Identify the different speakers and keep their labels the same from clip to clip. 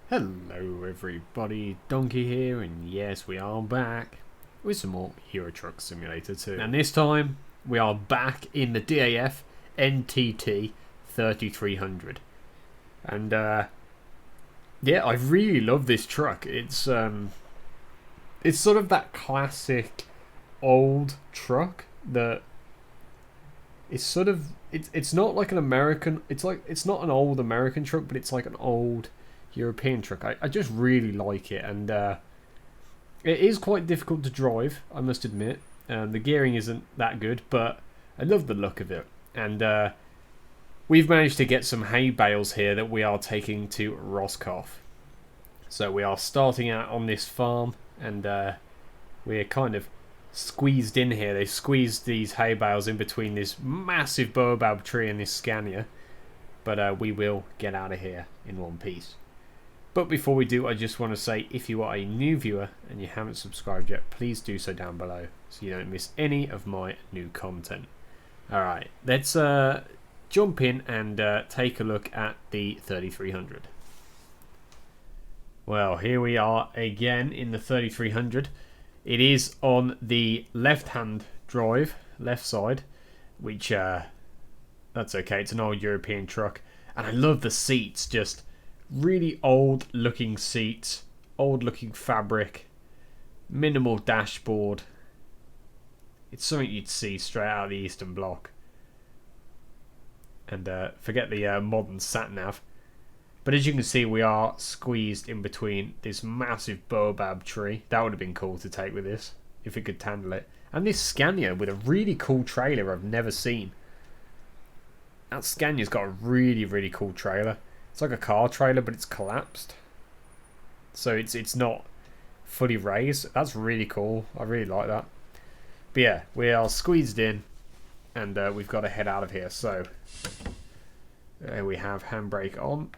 Speaker 1: Hello everybody, Donkey here, and yes, we are back with some more Euro Truck Simulator 2. And this time, we are back in the DAF NTT 3300. And yeah, I really love this truck. It's sort of that classic old truck that is sort of it's not like an American, it's not an old American truck, but it's like an old European truck. I just really like it, and it is quite difficult to drive, I must admit. The gearing isn't that good, but I love the look of it. And we've managed to get some hay bales here that we are taking to Roscoff. So we are starting out on this farm, and we're kind of squeezed in here. They squeezed these hay bales in between this massive baobab tree and this Scania, but we will get out of here in one piece. But before we do, I just want to say, if you are a new viewer and you haven't subscribed yet, please do so down below so you don't miss any of my new content. Alright, let's jump in and take a look at the 3300. Well, here we are again in the 3300. It is on the left-hand drive, left side, which, that's okay, it's an old European truck. And I love the seats, just really old looking seats, old looking fabric, minimal dashboard. It's something you'd see straight out of the Eastern Bloc. And forget the modern sat-nav. But as you can see, we are squeezed in between this massive baobab tree. That would have been cool to take with this, if it could handle it. And this Scania with a really cool trailer I've never seen. That Scania's got a really, really cool trailer. It's like a car trailer, but it's collapsed. So it's not fully raised. That's really cool. I really like that. But yeah, we are squeezed in, and we've got to head out of here. So there we have handbrake on.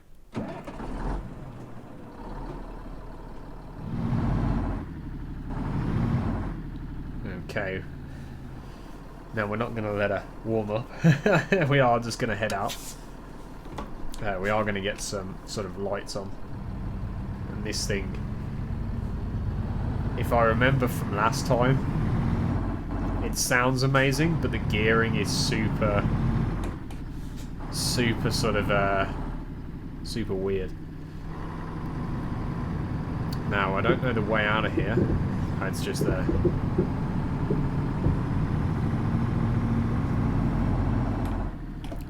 Speaker 1: Okay. Now we're not going to let her warm up. We are just going to head out. We are going to get some sort of lights on. And this thing, if I remember from last time, it sounds amazing, but the gearing is super sort of super weird. Now, I don't know the way out of here. Oh, it's just there.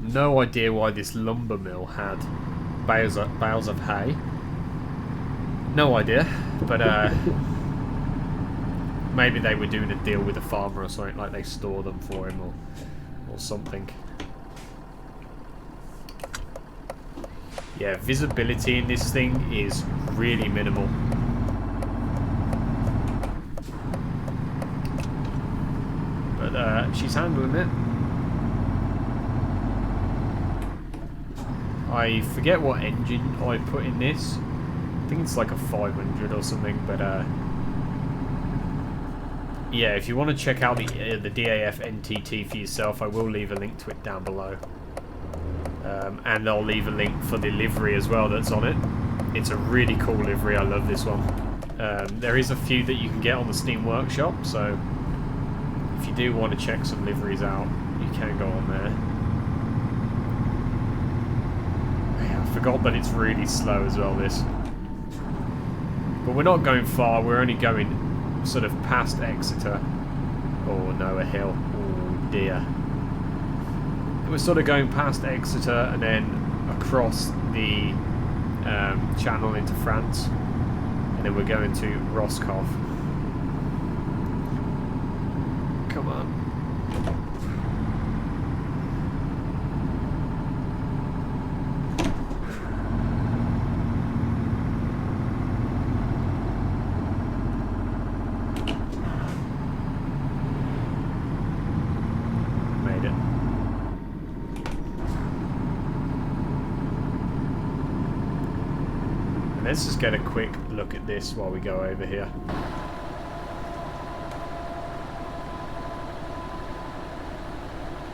Speaker 1: No idea why this lumber mill had bales of hay. No idea, but maybe they were doing a deal with a farmer or something, like they store them for him or something. Yeah, visibility in this thing is really minimal. But she's handling it. I forget what engine I put in this. I think it's like a 500 or something, but yeah, if you want to check out the DAF NTT for yourself, I will leave a link to it down below. And I'll leave a link for the livery as well that's on it. It's a really cool livery, I love this one. There is a few that you can get on the Steam Workshop, so if you do want to check some liveries out, you can go on there. I forgot that it's really slow as well, this. But we're not going far, we're only going sort of past Exeter. Oh no, a hill. Oh dear. We're sort of going past Exeter and then across the channel into France. And then we're going to Roscoff. Come on. Let's just get a quick look at this while we go over here.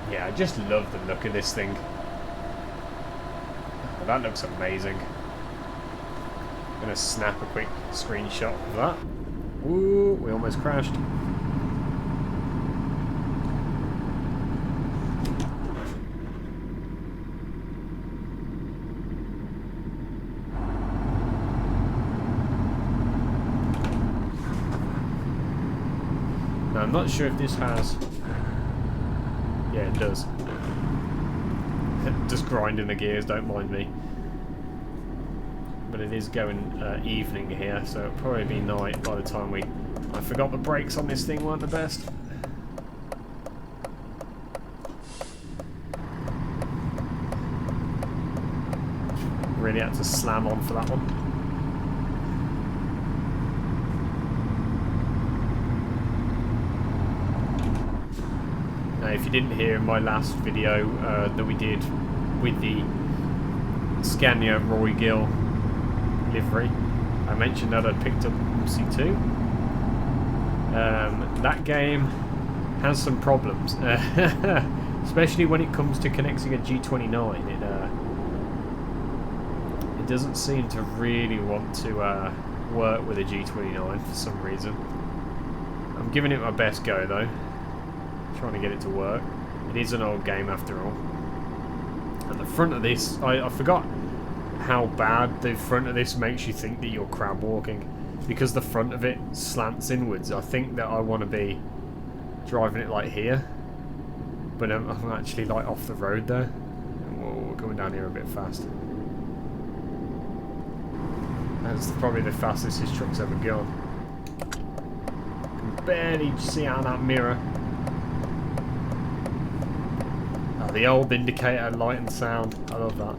Speaker 1: Yeah, I just love the look of this thing. That looks amazing. I'm going to snap a quick screenshot of that. Ooh, we almost crashed. Now, I'm not sure if this has... Yeah, it does. Just grinding the gears, don't mind me. But it is going evening here, so it'll probably be night by the time we... I forgot the brakes on this thing weren't the best. Really had to slam on for that one. Now, if you didn't hear in my last video that we did with the Scania Roy Gill livery, I mentioned that I'd picked up MC2. That game has some problems, especially when it comes to connecting a G29. It doesn't seem to really want to work with a G29 for some reason. I'm giving it my best go though, trying to get it to work. It is an old game after all. And the front of this, I forgot how bad the front of this makes you think that you're crab walking, because the front of it slants inwards. I think that I want to be driving it like here, but I'm actually like off the road there. Whoa, we're going down here a bit fast. That's probably the fastest this truck's ever gone. Can barely see out of that mirror. Oh, the old indicator light and sound. I love that.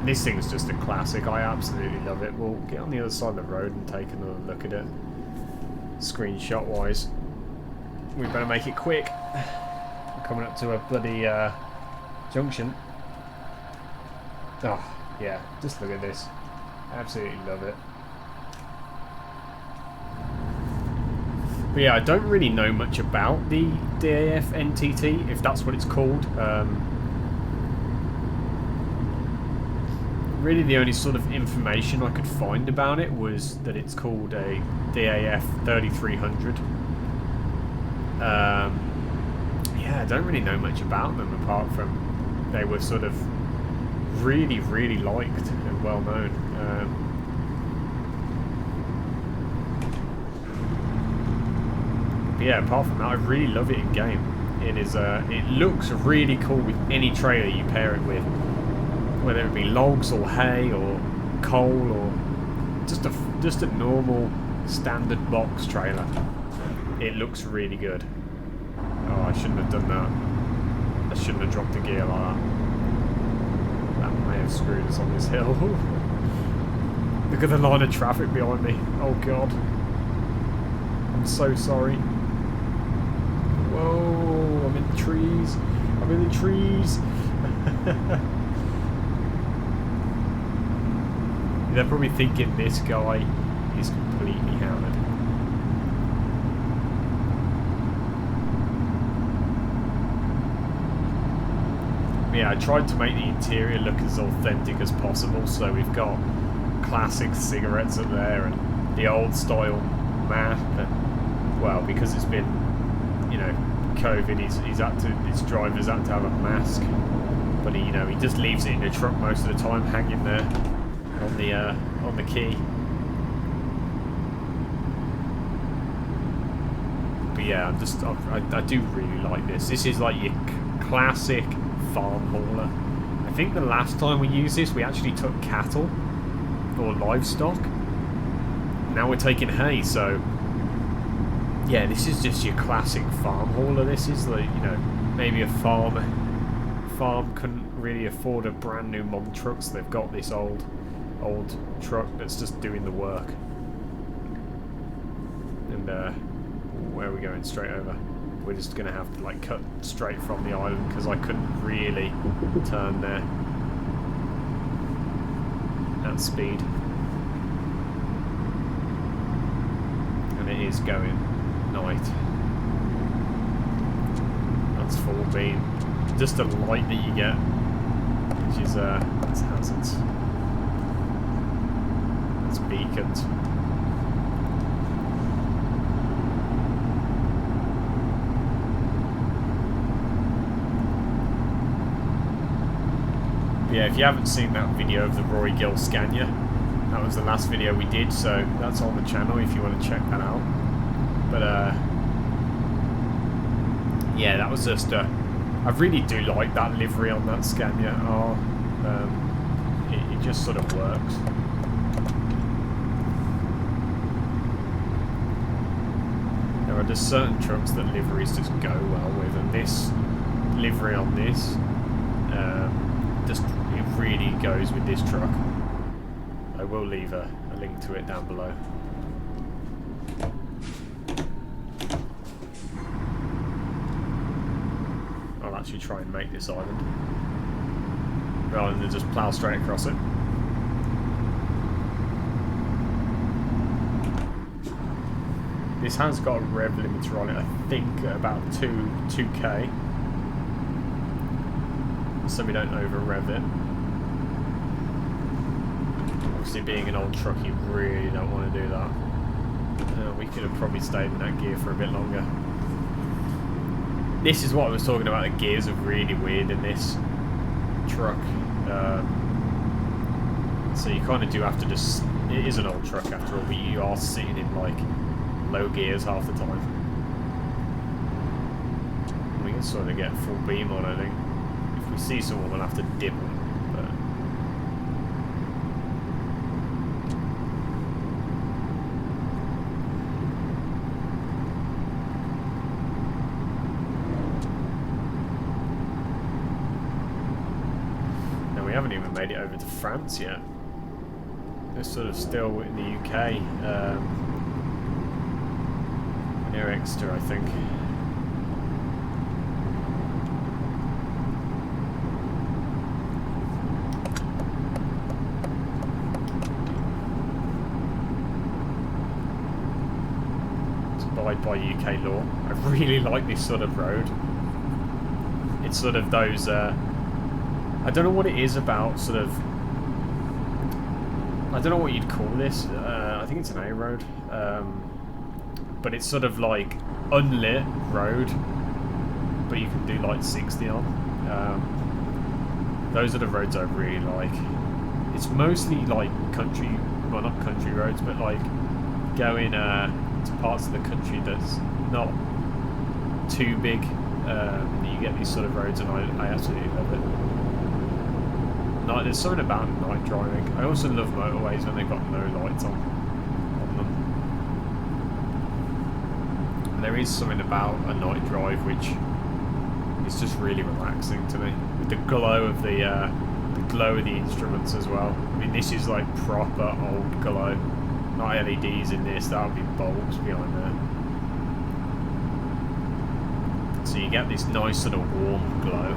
Speaker 1: This thing's just a classic. I absolutely love it. We'll get on the other side of the road and take another look at it. Screenshot wise. We better make it quick. We're coming up to a bloody junction. Oh, yeah. Just look at this. Absolutely love it. But yeah, I don't really know much about the DAF NTT, if that's what it's called. Really the only sort of information I could find about it was that it's called a DAF 3300. Yeah, I don't really know much about them apart from they were sort of really, really liked and well known. But yeah, apart from that, I really love it in game. It is. It looks really cool with any trailer you pair it with, whether it be logs or hay or coal or just a normal standard box trailer. It looks really good. Oh, I shouldn't have done that. I shouldn't have dropped the gear like that. That may have screwed us on this hill. Look at the line of traffic behind me. Oh god. I'm so sorry. Whoa, I'm in the trees. I'm in the trees. They're probably thinking this guy is completely hammered. Yeah, I tried to make the interior look as authentic as possible, so we've got classic cigarettes up there and the old style mat, and well, because it's been, you know, COVID, his driver's had to have a mask, but he just leaves it in the truck most of the time, hanging there on the key. But yeah, I do really like this. This is like your classic farm hauler. I think the last time we used this, we actually took cattle or livestock. Now we're taking hay, so yeah, this is just your classic farm hauler. This is like, you know, maybe a farm couldn't really afford a brand new mod truck, so they've got this old truck that's just doing the work. And where are we going? Straight over. We're just gonna have to like cut straight from the island because I couldn't really turn there at speed. And it is going night. That's full beam. Just the light that you get is which is it's hazards. It's beacons. Yeah, if you haven't seen that video of the Roy Gill Scania, that was the last video we did, so that's on the channel if you want to check that out. But yeah, that was just I really do like that livery on that Scania R. It just sort of works. There are just certain trucks that liveries just go well with, and this livery on this just it really goes with this truck. I will leave a link to it down below. I'll actually try and make this island rather than just plough straight across it. This has got a rev limiter on it, I think at about 2k. So we don't over rev it. Obviously being an old truck, you really don't want to do that. We could have probably stayed in that gear for a bit longer. This is what I was talking about, the gears are really weird in this truck. So you kind of do have to just, it is an old truck after all, but you are sitting in like low gears half the time. We can sort of get full beam on, I think. If we see someone, we'll have to dip them. We haven't even made it over to France yet. They're sort of still in the UK. Near Exeter, I think. By UK law. I really like this sort of road. It's sort of those I don't know what it is about sort of, I don't know what you'd call this. I think it's an A road, but it's sort of like unlit road, but you can do like 60 on. Those are the roads I really like. It's mostly like country, well not country roads, but like going to parts of the country that's not too big. You get these sort of roads, and I absolutely love it. Night, there's something about night driving. I also love motorways when they've got no lights on them. And there is something about a night drive which is just really relaxing to me. With the glow of the instruments as well. I mean, this is like proper old glow. Not LEDs in this, that would be bulbs behind there. So you get this nice sort of warm glow,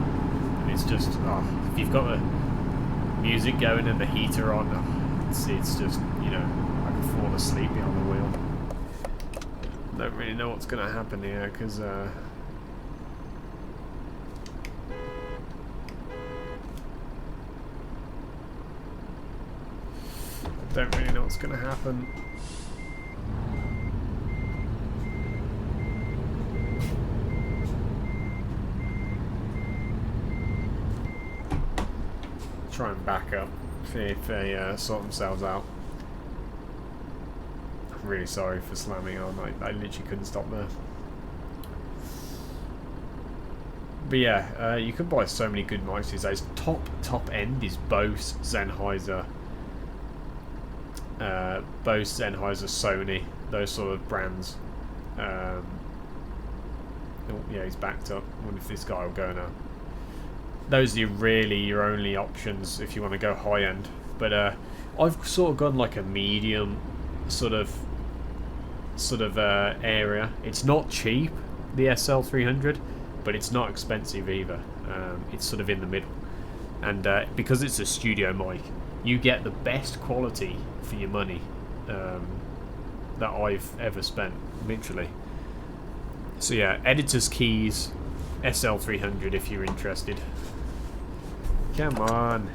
Speaker 1: and it's just, if you've got the music going and the heater on, it's just, you know, I can fall asleep behind the wheel. Don't really know what's going to happen here, because don't really know what's going to happen. Try and back up, see if they sort themselves out. I'm really sorry for slamming on, I literally couldn't stop there. But yeah, you can buy so many good mics these days. Top end is Bose, Sennheiser, Sony, those sort of brands. Oh yeah, he's backed up. I wonder if this guy will go now. Those are really your only options if you want to go high end. But I've sort of gone like a medium sort of area. It's not cheap, the SL300, but it's not expensive either. It's sort of in the middle, and because it's a studio mic, you get the best quality for your money that I've ever spent, literally. So yeah, Editor's Keys SL300 if you're interested. Come on.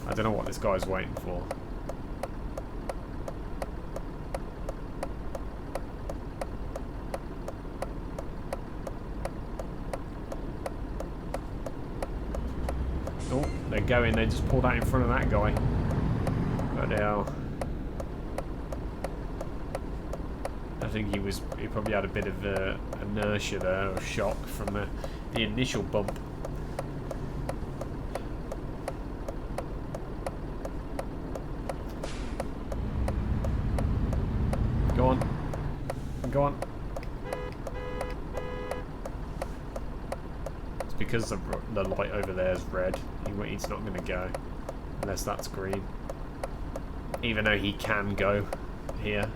Speaker 1: I don't know what this guy's waiting for. Oh, they're going. They just pulled out in front of that guy. Bloody hell. I think he probably had a bit of inertia there, or shock from the initial bump. Go on. Go on. It's because the light over there is red. He's not going to go unless that's green. Even though he can go here.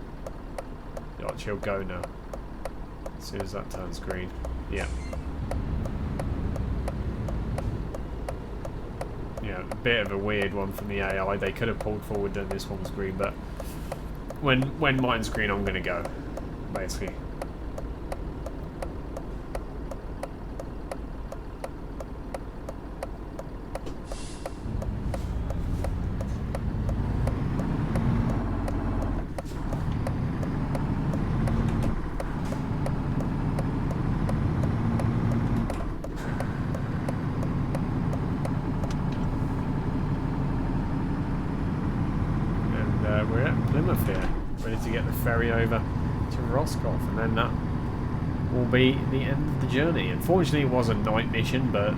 Speaker 1: Watch, he'll go now. As soon as that turns green. Yeah. Yeah, a bit of a weird one from the AI. They could have pulled forward and this one was green, but when mine's green, I'm going to go, basically. We're at Plymouth here, ready to get the ferry over to Roscoff, and then that will be the end of the journey. Unfortunately, it was a night mission, but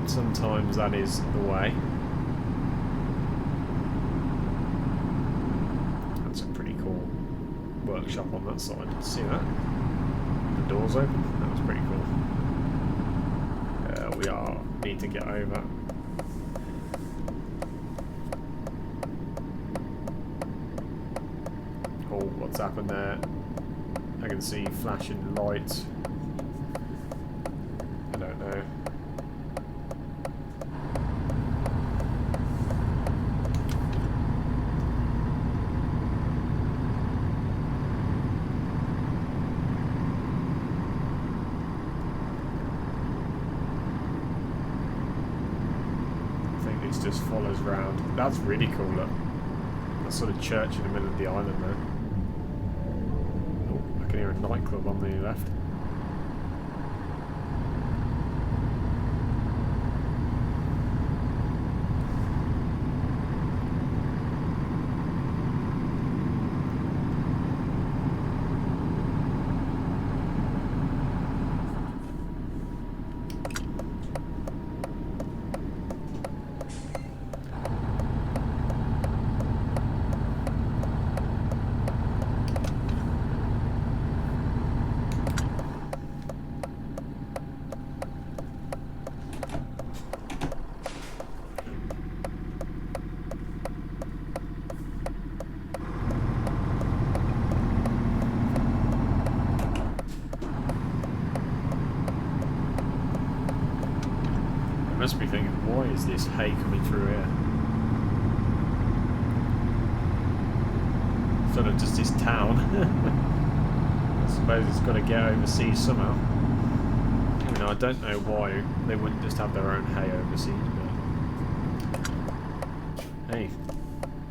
Speaker 1: sometimes that is the way. That's a pretty cool workshop on that side. See that? The doors open. That was pretty cool. We need to get over. Oh, what's happened there? I can see flashing lights. I don't know. I think this just follows round. That's really cool, look. That sort of church in the middle of the island there. I can hear a nightclub on the left. Must be thinking, why is this hay coming through here? Sort of just this town. I suppose it's got to get overseas somehow. I mean, I don't know why they wouldn't just have their own hay overseas, but hey,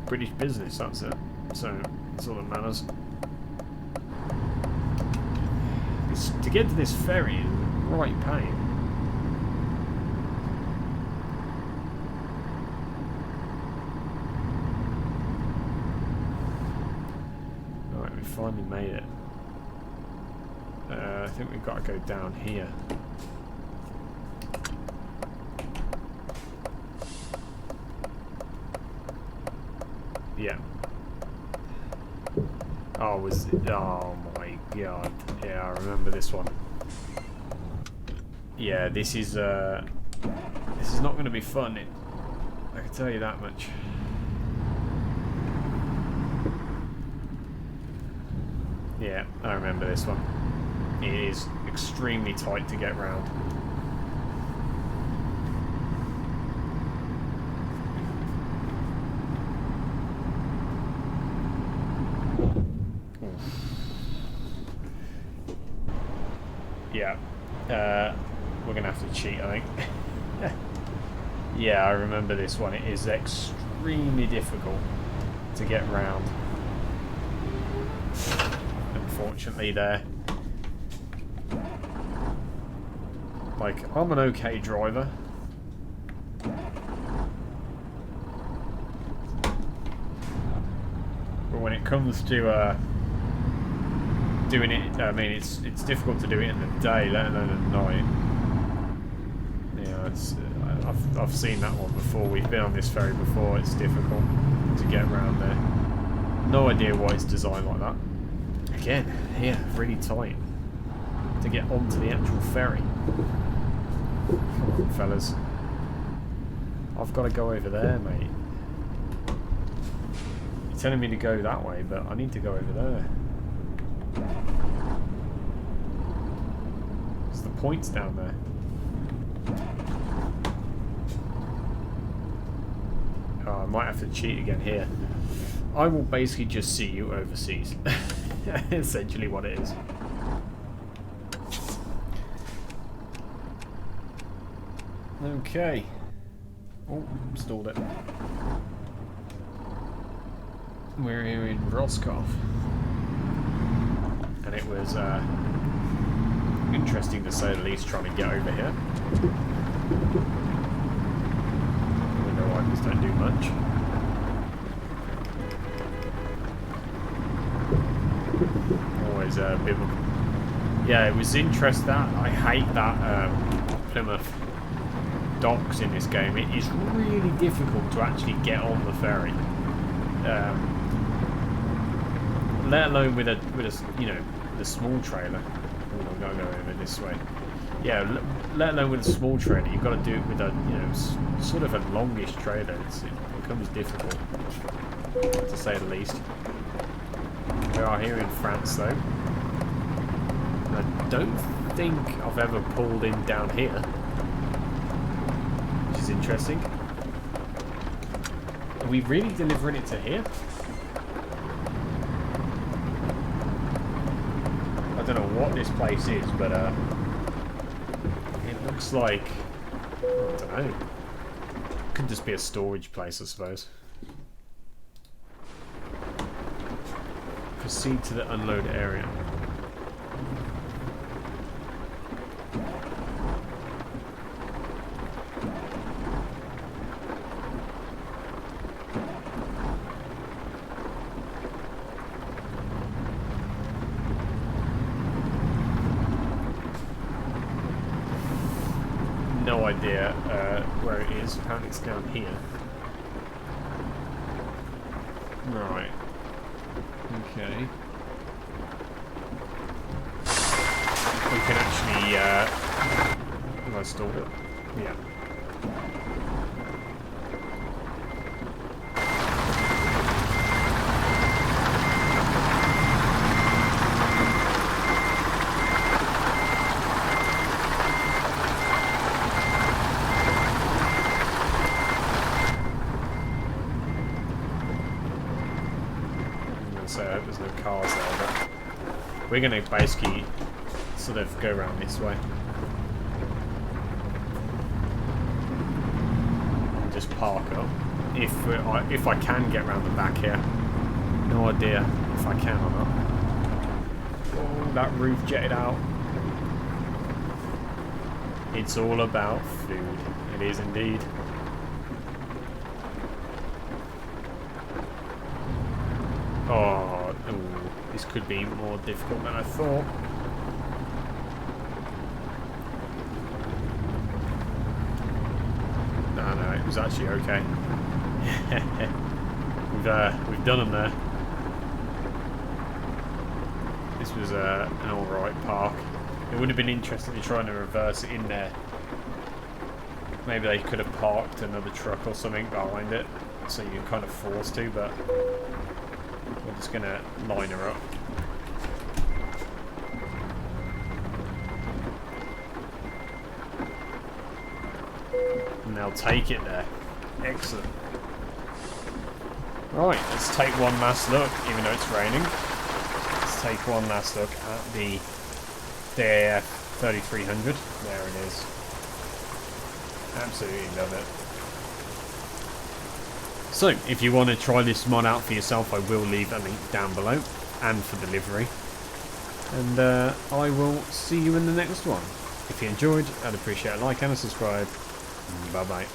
Speaker 1: British business, that's it. So that's all that matters. To get to this ferry is a right pain. Finally made it. I think we've got to go down here. Yeah. Oh, was it? Oh my god. Yeah, I remember this one. Yeah, this is not going to be fun. I can tell you that much. Yeah, I remember this one. It is extremely tight to get round. Yeah, We're going to have to cheat, I think. Yeah, I remember this one. It is extremely difficult to get round. Unfortunately there. Like, I'm an okay driver. But when it comes to doing it, I mean, it's difficult to do it in the day, let alone at night. Yeah, it's I've seen that one before. We've been on this ferry before. It's difficult to get around there. No idea why it's designed like that. Again, yeah, really tight to get onto the actual ferry. Come on, fellas. I've got to go over there, mate. You're telling me to go that way, but I need to go over there. There's the points down there. Oh, I might have to cheat again here. I will basically just see you overseas. Essentially what it is. Okay. Oh, stalled it. We're here in Roscoff. And it was interesting to say the least trying to get over here. Window wipers don't do much. Always a bit of a... Yeah, it was interesting that. I hate that Plymouth docks in this game. It is really difficult to actually get on the ferry, let alone with a you know, the small trailer. Oh, I've got to go over this way. Yeah, let alone with a small trailer, you've got to do it with a, you know, sort of a longish trailer. It becomes difficult, to say the least. We are here in France, though. I don't think I've ever pulled in down here. Which is interesting. Are we really delivering it to here? I don't know what this place is, but it looks like... I don't know. Could just be a storage place, I suppose. Proceed to the unload area. No idea where it is. Apparently it's down here. Right. Okay. We can actually, have I stalled it? Yeah. So I hope there's no cars there, but we're going to basically sort of go around this way. And just park up. If I can get around the back here. No idea if I can or not. Oh, that roof jetted out. It's all about food. It is indeed. Oh, ooh, this could be more difficult than I thought. No, it was actually okay. We've done them there. This was an alright park. It would have been interesting to try and reverse it in there. Maybe they could have parked another truck or something behind it, so you're kind of forced to, but we're just going to line her up. And they'll take it there. Excellent. Right, let's take one last look, even though it's raining. Let's take one last look at the DAF 3300. There it is. Absolutely love it. So, if you want to try this mod out for yourself, I will leave a link down below, and for delivery. And I will see you in the next one. If you enjoyed, I'd appreciate a like and a subscribe. Bye bye.